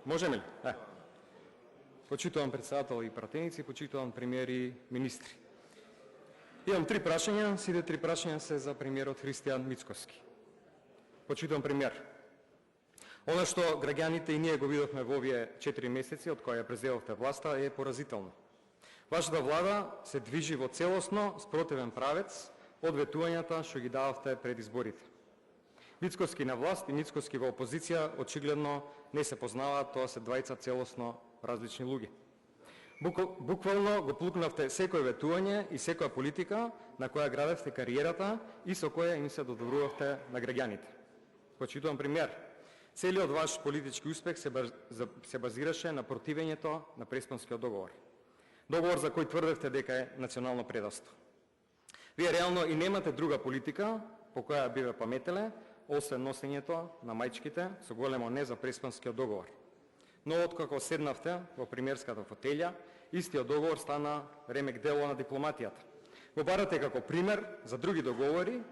Можеме ли? Да. Почитуван председател и пратеници, почитуван премиер и министри. Имам три прашања, сите три прашања се за премиерот Христијан Мицкоски. Почитуван премиер. Оно што граѓаните и ние го видовме во овие 4 месеци од кога ја презеловте власта е поразително. Вашата влада се движи во целосно спротивен правец од ветувањата што ги дававте пред изборите. Мицкоски на власт и Мицкоски во опозиција очигледно не се познаваат, тоа се двајца целосно различни луѓе. Буквално го плукнавте секој ветување и секоја политика на која градевте кариерата и со која им се додворувавте на граѓаните. Почитувам премиер, целиот ваш политички успех се базираше на противењето на Преспанскиот договор. Договор за кој тврдевте дека е национално предавство. Вие реално и немате друга политика по која би ве паметеле, освен носењето на мајчките со големо не за Преспанскиот договор. Но откако седнавте во премиерската фотелја, истиот договор стана ремек дело на дипломатијата. Го барате како пример за други договори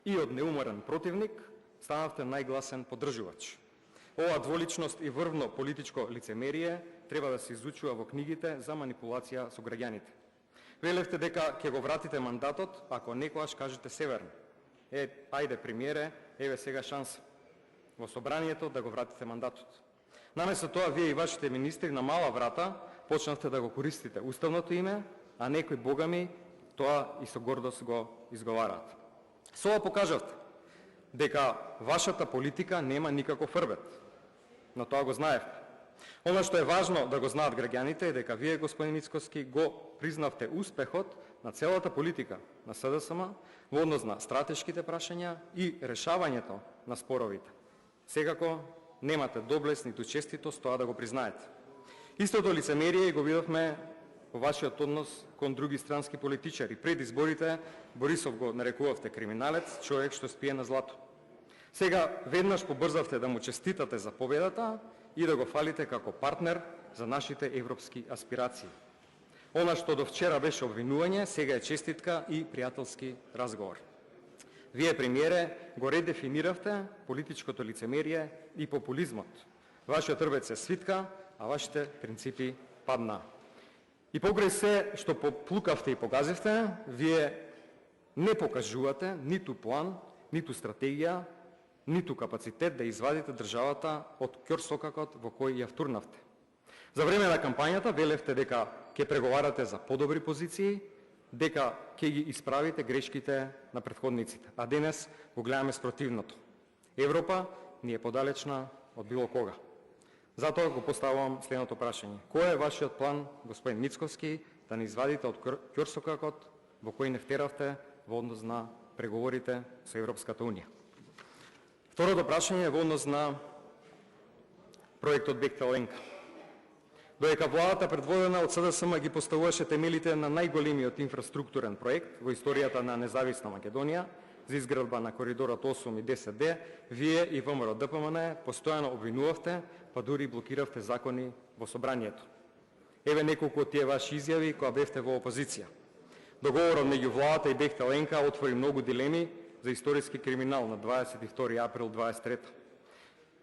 и од неуморен противник станавте најгласен поддржувач. Ова дволичност и врвно политичко лицемерие треба да се изучува во книгите за манипулација со граѓаните. Велевте дека ќе го вратите мандатот ако некојаш кажете северно. Ајде премиере, еве сега шанса во собранието да го вратите мандатот. Наместо тоа, вие и вашите министри на мала врата почнавте да го користите уставното име, а некои богами тоа и со гордост го изговараат. Со ова покажавте дека вашата политика нема никаков рвет, но тоа го знаевте. Оно што е важно да го знаат граѓаните е дека вие, господин Мицкоски, го признавте успехот на целата политика на СДСМ во однос на стратешките прашања и решавањето на споровите. Секако немате доблест ниту честитост тоа да го признаете. Истото лицемерие го видовме во вашиот однос кон други странски политичари. Пред изборите Борисов го нарекувавте криминалец, човек што спие на злато. Сега веднаш побрзавте да му честитате за победата и да го фалите како партнер за нашите европски аспирации. Она што до вчера беше обвинување, сега е честитка и пријателски разговор. Вие, премиере, го редефиниравте политичкото лицемерие и популизмот. Вашиот рвец се свитка, а вашите принципи падна. И покрај се што поплукавте и погазивте, вие не покажувате ниту план, ниту стратегија, ниту капацитет да извадите државата од ќорсокакот во кој ја втурнавте. За време на кампањата велевте дека ќе преговарате за подобри позиции, дека ќе ги исправите грешките на претходниците, а денес го гледаме спротивното. Европа ни е подалечна од било кога. Затоа го поставувам следното прашање. Кој е вашиот план, господин Мицкоски, да не извадите од ќорсокакот во кој не втеравте во однос на преговорите со Европската унија? Второто прашање е во однос на проектот Бехтел Енка. Додека владата предводена од СДСМ ги поставуваше темелите на најголемиот инфраструктурен проект во историјата на независна Македонија за изградба на коридорот 8 и 10D, вие и ВМРО ДПМН постојано обвинувавте, па дури блокиравте закони во собранието. Еве неколку од тие ваши изјави кога бевте во опозиција. Договорот меѓу владата и Бехтел Енка отвори многу дилеми за историски криминал на 22 април 23.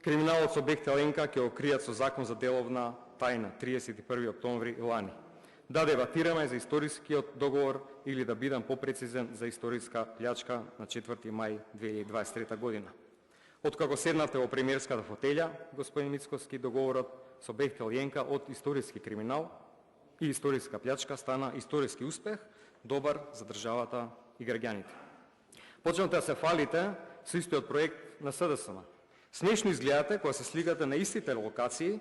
Криминалот со Бехтел Енка ќе окријат со закон за деловна тајна 31 октомври лани. Да дебатираме за историскиот договор или да бидам попрецизен за историска плјачка на 4 мај 2023 година. Откако седнавте во премиерската фотелја, господин Мицкоски, договорот со Бехтел Енка од историски криминал и историска плјачка стана историски успех, добар за државата и граѓаните. Почнавте да се фалите со истиот проект на СДСМ. Смешно изгледате кога се сликате на истите локации,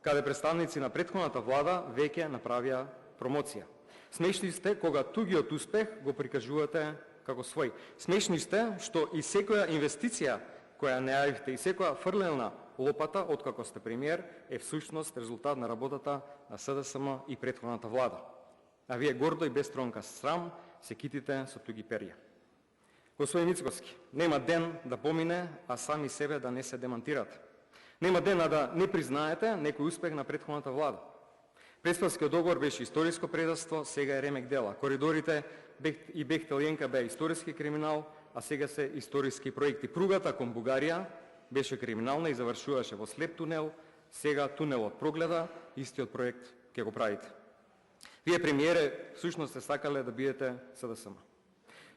каде представници на претходната влада веќе направија промоција. Смешни сте кога тугиот успех го прикажувате како свој. Смешни сте што и секоја инвестиција која најавивте и секоја фрлена лопата откако сте премиер е всушност резултат на работата на СДСМ и претходната влада. А вие гордо и без тронка срам се китите со туги перја. Господин Мицкоски, нема ден да помине, а сами себе да не се демантирате. Нема ден да не признаете некој успех на претходната влада. Преспанскиот договор беше историско предавство, сега е ремек дела. Коридорите и Бехтел Енка беа историски криминал, а сега се историски проекти. Пругата кон Бугарија беше криминална и завршуваше во слеп тунел, Сега тунелот прогледа, истиот проект ќе го правите. Вие, премиере, всушност сте сакале да биете СДСМ.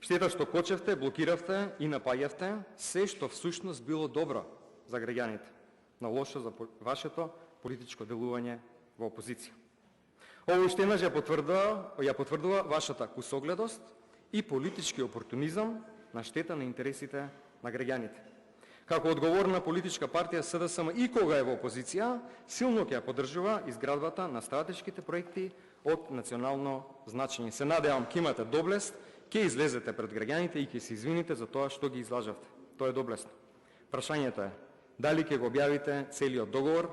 Штета што кочевте, блокиравте и напаѓавте се што всушност било добро за граѓаните, но лошо за вашето политичко делување во опозиција. Ово уште еднаш ја потврдува вашата кусогледост и политички опортунизам на штета на интересите на граѓаните. Како одговорна политичка партија СДСМ и кога е во опозиција, силно ќе ја поддржува изградбата на стратешките проекти од национално значење. Се надевам ќе имате доблест, ќе излезете пред граѓаните и ќе се извините за тоа што ги излажавте. Тоа е доблесно. Прашањето е дали ќе го објавите целиот договор,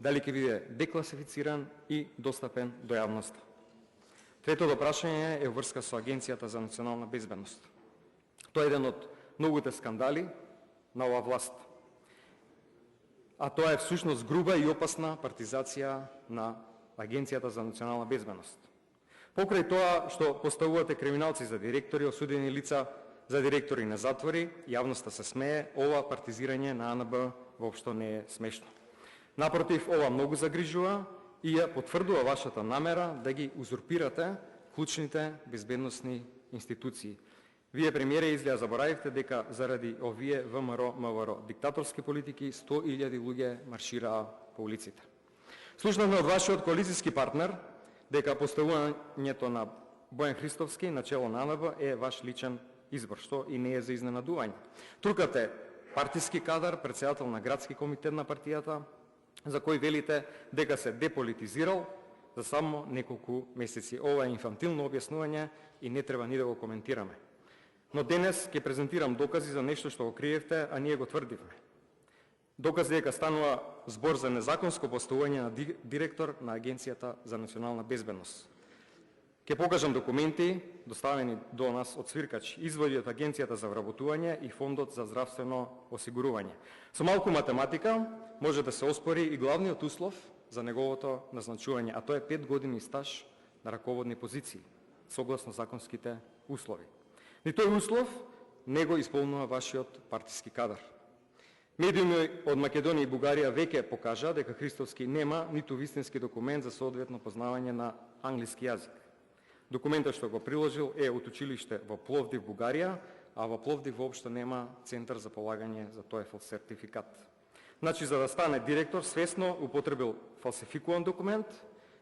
дали ќе биде декласифициран и достапен до јавноста. Третото прашање е врска со Агенцијата за национална безбедност. Тоа е еден од многуте скандали на оваа власт. А тоа е всушност груба и опасна партизација на Агенцијата за национална безбедност. Покрај тоа што поставувате криминалци за директори, осудени лица за директори на затвори, јавноста се смее, ова партизирање на АНБ воопшто не е смешно. Напротив, ова многу загрижува и ја потврдува вашата намера да ги узурпирате клучните безбедносни институции. Вие, премиере, изгледа заборавивте дека заради овие ВМРО диктаторски политики 100.000 луѓе маршираа по улиците. Слушнавме од вашиот коалицијски партнер дека поставувањето на Бојан Христовски на чело на АНБ е ваш личен избор, што и не е за изненадување. Трукате партиски кадар, претседател на градски комитет на партијата, за кој велите дека се деполитизирал за само неколку месеци. Ова е инфантилно објаснување и не треба ни да го коментираме. Но денес ќе презентирам докази за нешто што го криевте, а ние го тврдивме. Докази дека станува збор за незаконско поставување на директор на Агенцијата за национална безбедност. Ќе покажам документи доставени до нас од свиркачи, изводи од Агенцијата за вработување и Фондот за здравствено осигурување. Со малку математика може да се оспори и главниот услов за неговото назначување, а тоа е 5 години стаж на раководни позиции, согласно законските услови. Ни тој услов не го исполнува вашиот партиски кадар. Медиуми од Македонија и Бугарија веќе покажа дека Христовски нема ниту вистински документ за соодветно познавање на англиски јазик. Документот што го приложил е од училиште во Пловдив, Бугарија, а во Пловдив воопшто нема центар за полагање за TOEFL сертификат. Значи, за да стане директор, свесно употребил фалсификуван документ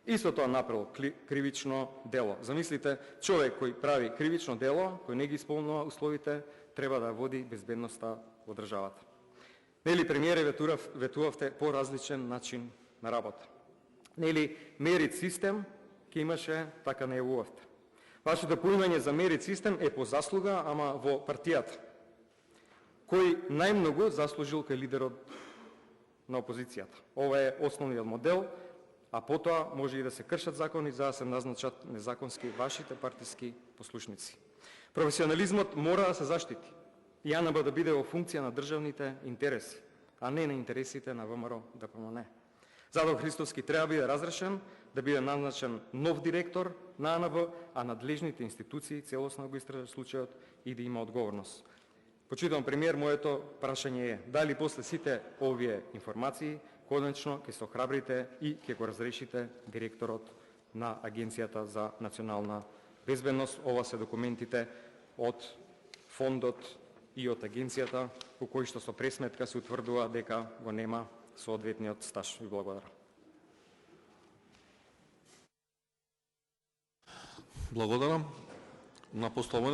и со тоа направил кривично дело. Замислите, човек кој прави кривично дело, кој не ги исполнува условите, треба да води безбедноста во државата. Нели, премиере, ветувавте по-различен начин на работа. Нели, мерит систем ке имаше, така најавувавте. Вашето поимање за мерит систем е по заслуга, ама во партијата. Кој најмногу заслужил кај лидерот на опозицијата. Ова е основниот модел, а потоа може и да се кршат закони за да се назначат незаконски вашите партиски послушници. Професионализмот мора да се заштити и АНБ да биде во функција на државните интереси, а не на интересите на ВМРО ДПМН. Затоа Христовски треба биде разрешен, да биде назначен нов директор на АНБ, а надлежните институции целосно го истражат случајот и да има одговорност. Почитуван премиер, моето прашање е дали после сите овие информации конечно ќе се охрабрите и ќе го разрешите директорот на Агенцијата за национална безбедност. Ова се документите од фондот и од агенцијата по кои што со пресметка се утврдува дека го нема соодветниот стаж. Ви благодарам. Благодарам. На поставување